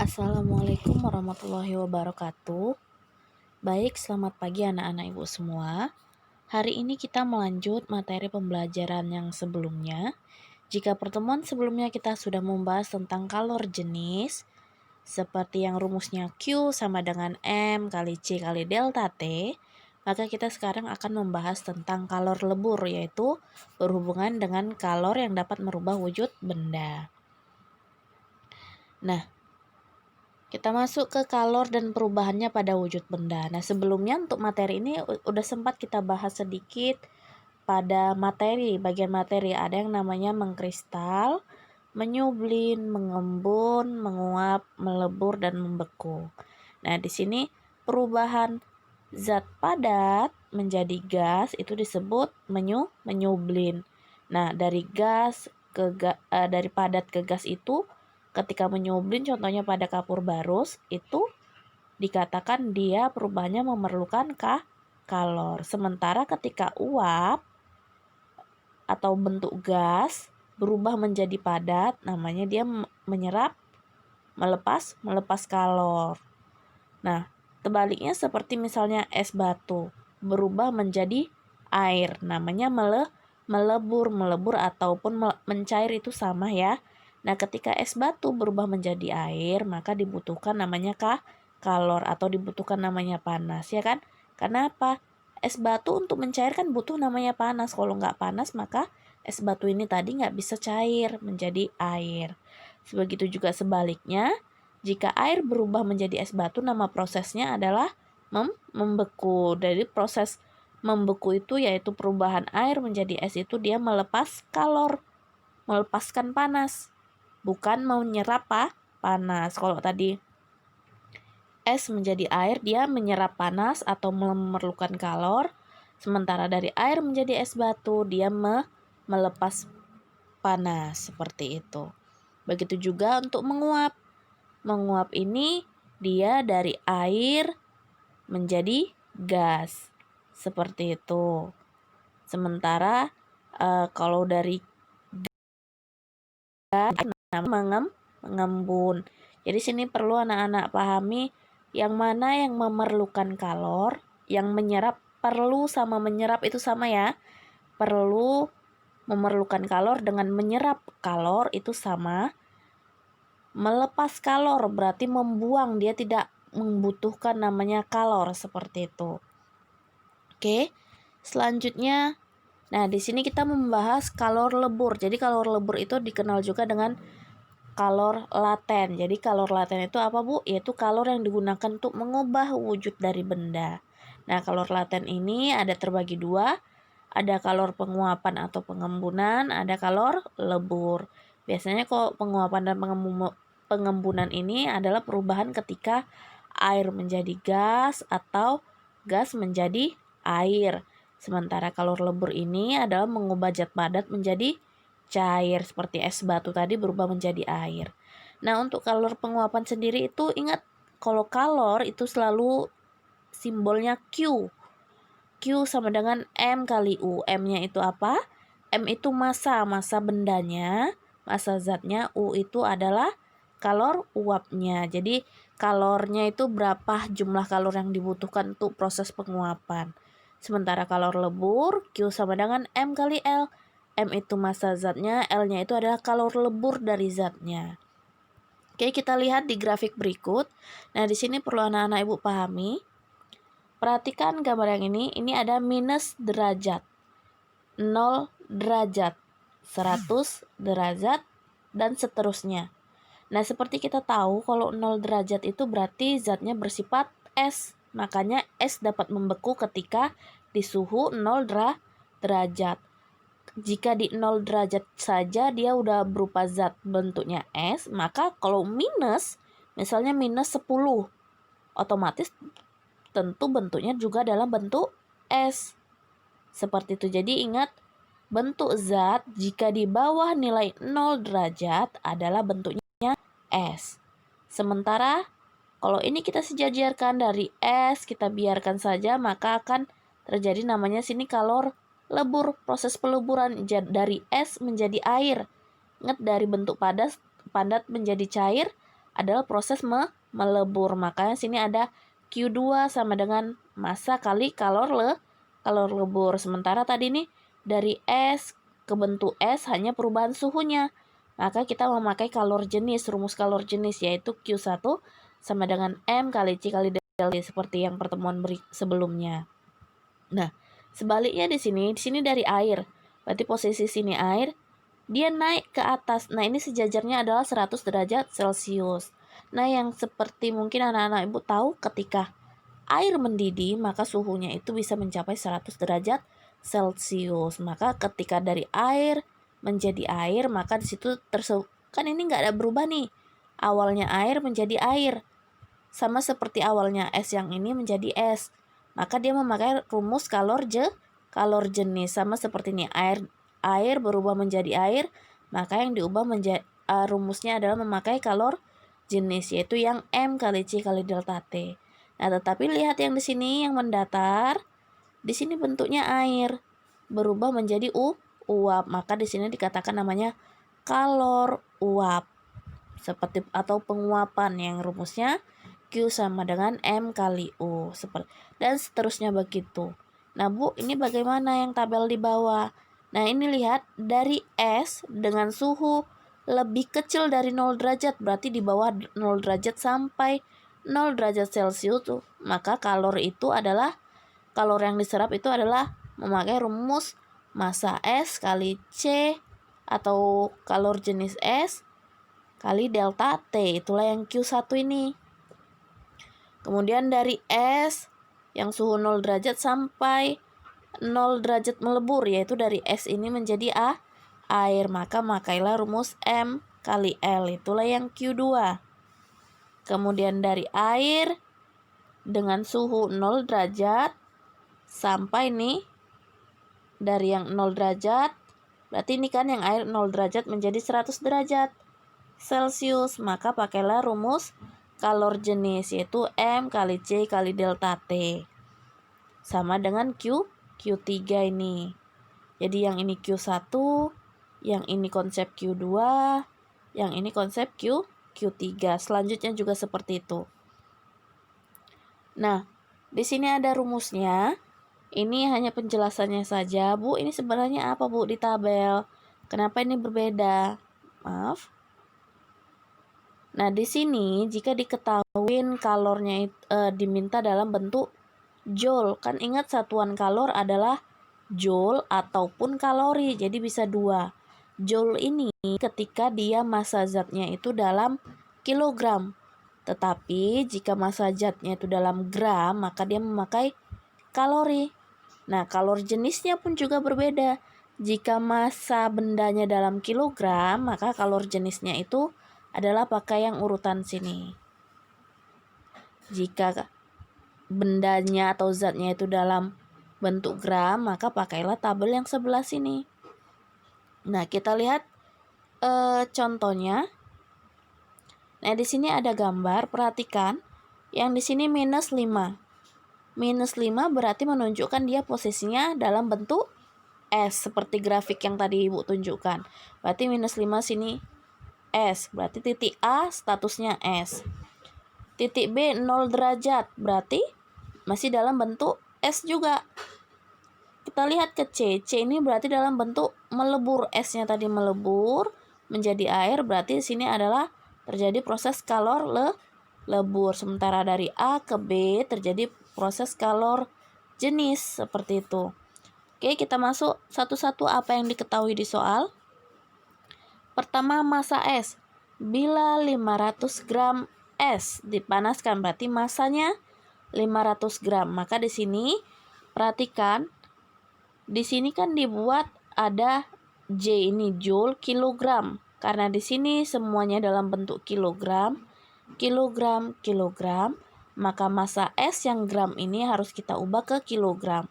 Assalamualaikum warahmatullahi wabarakatuh. Baik, selamat pagi anak-anak ibu semua. Hari ini kita melanjut materi pembelajaran yang sebelumnya. Jika pertemuan sebelumnya kita sudah membahas tentang kalor jenis, seperti yang rumusnya Q sama dengan M kali C kali delta T, maka kita sekarang akan membahas tentang kalor lebur, yaitu berhubungan dengan kalor yang dapat merubah wujud benda. Nah, kita masuk ke kalor dan perubahannya pada wujud benda. Nah, sebelumnya untuk materi ini udah sempat kita bahas sedikit pada bagian materi. Ada yang namanya mengkristal, menyublin, mengembun, menguap, melebur, dan membeku. Nah, di sini perubahan zat padat menjadi gas itu disebut menyublin. Nah, dari dari padat ke gas itu ketika menyublin, contohnya pada kapur barus, itu dikatakan dia perubahannya memerlukan kalor. Sementara ketika uap atau bentuk gas berubah menjadi padat, namanya dia melepas kalor. Nah, tebaliknya seperti misalnya es batu berubah menjadi air, namanya melebur ataupun mencair itu sama ya. Nah, ketika es batu berubah menjadi air, maka dibutuhkan namanya kalor atau dibutuhkan namanya panas, ya kan? Karena apa? Es batu untuk mencair kan butuh namanya panas. Kalau nggak panas, maka es batu ini tadi nggak bisa cair menjadi air. Begitu juga sebaliknya, jika air berubah menjadi es batu, nama prosesnya adalah membeku. Dari proses membeku itu yaitu perubahan air menjadi es itu dia melepas kalor, melepaskan panas, bukan menyerap panas. Kalau tadi es menjadi air, dia menyerap panas atau memerlukan kalor. Sementara dari air menjadi es batu, dia melepas panas, seperti itu. Begitu juga untuk menguap. Menguap ini dia dari air menjadi gas, seperti itu. Sementara kalau dari gas mengembun. Jadi sini perlu anak-anak pahami yang mana yang memerlukan kalor, yang menyerap perlu sama menyerap itu sama ya. Perlu memerlukan kalor dengan menyerap kalor itu sama. Melepas kalor berarti membuang, dia tidak membutuhkan namanya kalor, seperti itu. Oke, selanjutnya, nah di sini kita membahas kalor lebur. Jadi kalor lebur itu dikenal juga dengan kalor laten. Jadi kalor laten itu apa, Bu? Yaitu kalor yang digunakan untuk mengubah wujud dari benda. Nah, kalor laten ini ada terbagi dua. Ada kalor penguapan atau pengembunan, ada kalor lebur. Biasanya kok penguapan dan pengembunan ini adalah perubahan ketika air menjadi gas atau gas menjadi air. Sementara kalor lebur ini adalah mengubah zat padat menjadi cair, seperti es batu tadi berubah menjadi air. Nah, untuk kalor penguapan sendiri itu ingat, kalau kalor itu selalu simbolnya Q. Q sama dengan M kali U. M-nya itu apa? M itu massa bendanya, massa zatnya. U itu adalah kalor uapnya. Jadi kalornya itu berapa jumlah kalor yang dibutuhkan untuk proses penguapan. Sementara kalor lebur, Q sama dengan M kali L. M itu massa zatnya, L-nya itu adalah kalor lebur dari zatnya. Oke, kita lihat di grafik berikut. Nah, di sini perlu anak-anak ibu pahami. Perhatikan gambar yang ini ada minus derajat, 0 derajat, 100 derajat, dan seterusnya. Nah, seperti kita tahu kalau 0 derajat itu berarti zatnya bersifat es. Makanya es dapat membeku ketika di suhu 0 derajat. Jika di 0 derajat saja dia udah berupa zat bentuknya es, maka kalau minus, misalnya minus 10, otomatis tentu bentuknya juga dalam bentuk es. Seperti itu. Jadi ingat, bentuk zat jika di bawah nilai 0 derajat adalah bentuknya es. Sementara kalau ini kita sejajarkan dari es, kita biarkan saja, maka akan terjadi namanya sini kalor lebur, proses peleburan dari es menjadi air. Ingat, dari bentuk padat menjadi cair adalah proses melebur. Makanya sini ada Q2 sama dengan massa kali kalor lebur. Sementara tadi nih dari S ke bentuk S hanya perubahan suhunya. Maka kita memakai kalor jenis, rumus kalor jenis yaitu Q1 sama dengan M kali C kali delta T seperti yang pertemuan sebelumnya. Nah, sebaliknya di sini dari air. Berarti posisi sini air, dia naik ke atas. Nah, ini sejajarnya adalah 100 derajat Celcius. Nah, yang seperti mungkin anak-anak ibu tahu ketika air mendidih, maka suhunya itu bisa mencapai 100 derajat Celcius. Maka ketika dari air menjadi air, maka di situ kan ini nggak ada berubah nih. Awalnya air menjadi air. Sama seperti awalnya es yang ini menjadi es. Maka dia memakai rumus kalor jenis. Sama seperti ini, air berubah menjadi air, maka yang diubah menjadi rumusnya adalah memakai kalor jenis, yaitu yang M kali C kali delta T. Nah, tetapi lihat yang di sini yang mendatar, di sini bentuknya air berubah menjadi uap, maka di sini dikatakan namanya kalor uap. Seperti atau penguapan yang rumusnya Q sama dengan M kali U. Dan seterusnya begitu. Nah, Bu, ini bagaimana yang tabel di bawah? Nah, ini lihat dari S dengan suhu lebih kecil dari 0 derajat. Berarti di bawah 0 derajat sampai 0 derajat Celcius tuh. Maka kalor yang diserap itu adalah memakai rumus massa S kali C atau kalor jenis S kali delta T. Itulah yang Q1 ini. Kemudian dari S yang suhu 0 derajat sampai 0 derajat melebur, yaitu dari S ini menjadi air, maka makailah rumus M kali L, itulah yang Q2. Kemudian dari air dengan suhu 0 derajat sampai nih dari yang 0 derajat, berarti ini kan yang air 0 derajat menjadi 100 derajat Celcius, maka pakailah rumus kalor jenis yaitu M kali C kali delta T sama dengan Q3 ini. Jadi yang ini Q1, yang ini konsep Q2, yang ini konsep Q3. Selanjutnya juga seperti itu. Nah, di sini ada rumusnya. Ini hanya penjelasannya saja, Bu. Ini sebenarnya apa, Bu, di tabel? Kenapa ini berbeda? Maaf. Nah, di sini jika diketahui kalornya diminta dalam bentuk joule. Kan ingat satuan kalor adalah joule ataupun kalori. Jadi bisa dua. Joule ini ketika dia massa zatnya itu dalam kilogram. Tetapi jika massa zatnya itu dalam gram, maka dia memakai kalori. Nah, kalor jenisnya pun juga berbeda. Jika massa bendanya dalam kilogram, maka kalor jenisnya itu adalah pakai yang urutan sini. Jika bendanya atau zatnya itu dalam bentuk gram, maka pakailah tabel yang sebelah sini. Nah, kita lihat contohnya. Nah, di sini ada gambar, perhatikan. Yang di sini minus 5. Minus 5 berarti menunjukkan dia posisinya dalam bentuk S, seperti grafik yang tadi Ibu tunjukkan. Berarti minus 5 sini S, berarti titik A statusnya S. Titik B 0 derajat, berarti masih dalam bentuk S juga. Kita lihat ke C. C ini berarti dalam bentuk melebur. S-nya tadi melebur menjadi air, berarti di sini adalah terjadi proses kalor lebur. Sementara dari A ke B terjadi proses kalor jenis, seperti itu. Oke, kita masuk satu-satu apa yang diketahui di soal. Pertama, massa S. Bila 500 gram S dipanaskan, berarti massanya 500 gram. Maka di sini perhatikan, di sini kan dibuat ada J ini joule kilogram. Karena di sini semuanya dalam bentuk kilogram, kilogram, kilogram, maka massa S yang gram ini harus kita ubah ke kilogram.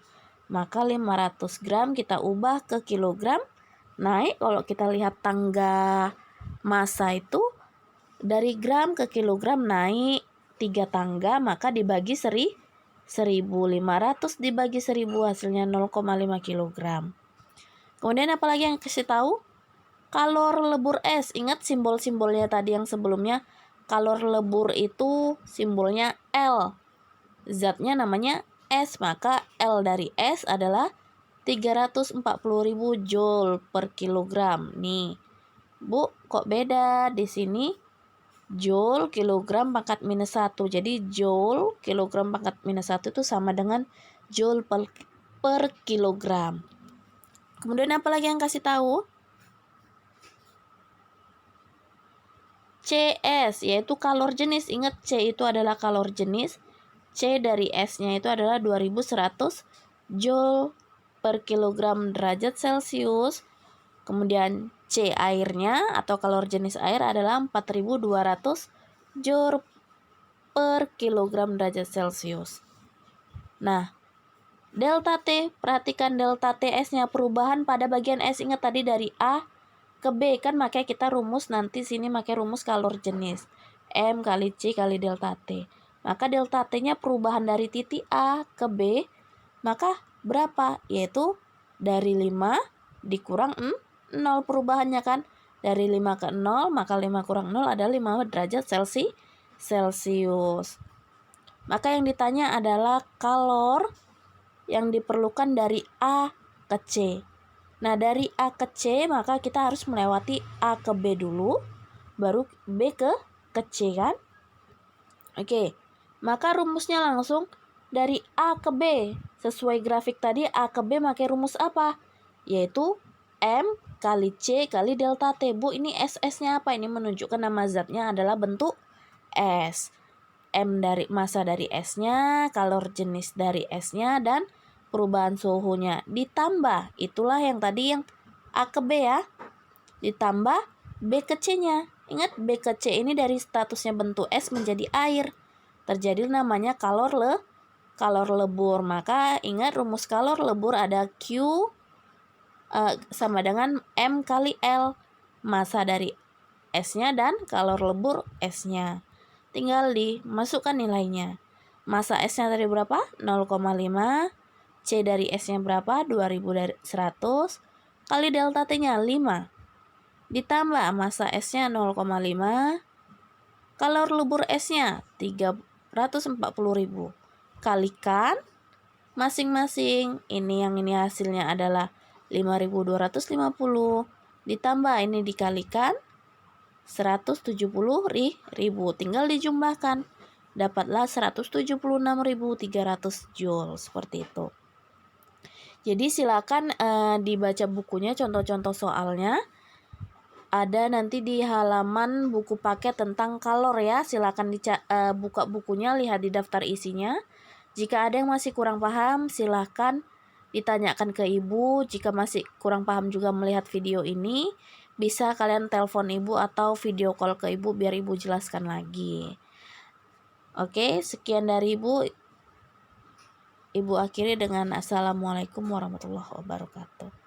Maka 500 gram kita ubah ke kilogram. Naik, kalau kita lihat tangga massa itu dari gram ke kilogram naik 3 tangga, maka dibagi 1.500 dibagi 1.000 hasilnya 0,5 kilogram. Kemudian apalagi yang kasih tahu? Kalor lebur S. Ingat simbol-simbolnya tadi yang sebelumnya. kalor lebur itu simbolnya L. Zatnya namanya S, maka L dari S adalah 340.000 joule per kilogram. Nih, Bu, kok beda? Di sini joule kilogram pangkat minus 1. Jadi joule kilogram pangkat minus 1 itu sama dengan joule per kilogram. Kemudian apa lagi yang kasih tahu? CS, yaitu kalor jenis. Ingat, C itu adalah kalor jenis. C dari S-nya itu adalah 2100 joule per kilogram derajat Celcius. Kemudian C airnya atau kalor jenis air adalah 4200 joule per kilogram derajat Celcius. Nah, delta T, perhatikan delta TS-nya, perubahan pada bagian S. Ingat tadi dari A ke B kan, makanya kita rumus nanti sini pakai rumus kalor jenis. M kali C kali delta T. Maka delta T-nya perubahan dari titik A ke B, maka berapa? Yaitu dari 5 dikurang 0 perubahannya kan. Dari 5 ke 0, maka 5 kurang 0 adalah 5 derajat Celcius. Maka yang ditanya adalah kalor yang diperlukan dari A ke C. Nah, dari A ke C maka kita harus melewati A ke B dulu, baru B ke C kan? Oke, maka rumusnya langsung dari A ke B. Sesuai grafik tadi, A ke B pakai rumus apa? Yaitu M kali C kali delta T. Bu, ini SS-nya apa? Ini menunjukkan nama zatnya adalah bentuk S. M dari massa dari S-nya, kalor jenis dari S-nya, dan perubahan suhunya. Ditambah, itulah yang tadi yang A ke B ya. Ditambah B ke C-nya. Ingat, B ke C ini dari statusnya bentuk S menjadi air. Terjadi namanya kalor lebur. Maka ingat rumus kalor lebur ada Q sama dengan M kali L. Massa dari S-nya dan kalor lebur S-nya. Tinggal dimasukkan nilainya. Massa S-nya tadi berapa? 0,5. C dari S-nya berapa? 2100. Kali delta T-nya 5. Ditambah massa S-nya 0,5. Kalor lebur S-nya 340.000. Kalikan masing-masing. Ini hasilnya adalah 5.250. Ditambah ini dikalikan 170.000, tinggal dijumlahkan, dapatlah 176.300 joule, seperti itu. Jadi silakan dibaca bukunya, contoh-contoh soalnya ada nanti di halaman buku paket tentang kalor ya. Silakan buka bukunya, lihat di daftar isinya. Jika ada yang masih kurang paham, silakan ditanyakan ke ibu. Jika masih kurang paham juga melihat video ini, bisa kalian telepon ibu atau video call ke ibu biar ibu jelaskan lagi. Oke, sekian dari ibu. Ibu akhiri dengan assalamualaikum warahmatullahi wabarakatuh.